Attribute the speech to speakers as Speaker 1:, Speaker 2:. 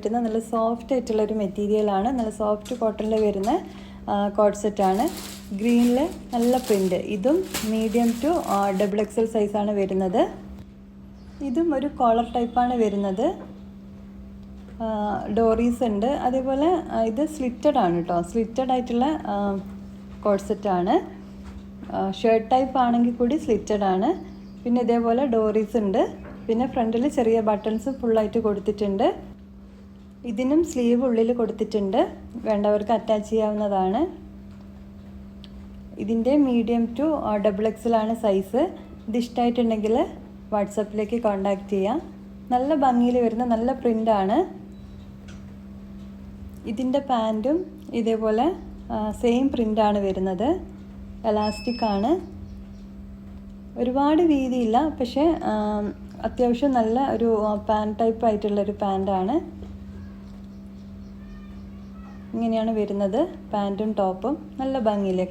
Speaker 1: പറ്റുന്ന നല്ല സോഫ്റ്റ് ആയിട്ടുള്ളൊരു മെറ്റീരിയലാണ്. നല്ല സോഫ്റ്റ് കോട്ടണിൽ വരുന്ന കോഡ് സെറ്റാണ്. ഗ്രീനിൽ നല്ല പ്രിൻ്റ്. ഇതും മീഡിയം ടു XXL സൈസാണ് വരുന്നത്. ഇതും ഒരു കോളർ ടൈപ്പാണ് വരുന്നത്. ഡോറീസ് ഉണ്ട്. അതേപോലെ ഇത് സ്ലിറ്റഡ് ആണ് കേട്ടോ. സ്ലിറ്റഡ് ആയിട്ടുള്ള കോഡ് സെറ്റാണ്. ഷർട്ട് ടൈപ്പ് ആണെങ്കിൽ കൂടി സ്ലിറ്റഡ് ആണ്. പിന്നെ ഇതേപോലെ ഡോറീസ് ഉണ്ട്. പിന്നെ ഫ്രണ്ടിൽ ചെറിയ ബട്ടൺസ് ഫുള്ളായിട്ട് കൊടുത്തിട്ടുണ്ട്. ഇതിനും സ്ലീവ് ഉള്ളിൽ കൊടുത്തിട്ടുണ്ട്. വേണ്ടവർക്ക് അറ്റാച്ച് ചെയ്യാവുന്നതാണ്. ഇതിൻ്റെ മീഡിയം ടു XXL ആണ് സൈസ്. ഇത് ഇഷ്ടമായിട്ടുണ്ടെങ്കിൽ വാട്സപ്പിലേക്ക് കോൺടാക്റ്റ് ചെയ്യാം. നല്ല ഭംഗിയിൽ വരുന്ന നല്ല പ്രിൻ്റാണ്. ഇതിൻ്റെ പാൻറ്റും ഇതേപോലെ സെയിം പ്രിൻ്റാണ് വരുന്നത്. എലാസ്റ്റിക് ആണ്. ഒരുപാട് വീതിയില്ല, പക്ഷേ അത്യാവശ്യം നല്ല ഒരു പാൻറ് ടൈപ്പ് ആയിട്ടുള്ളൊരു പാൻറ്റാണ്. ഇങ്ങനെയാണ് വരുന്നത് പാൻറ്റും ടോപ്പും. നല്ല ഭംഗിയിലേക്ക്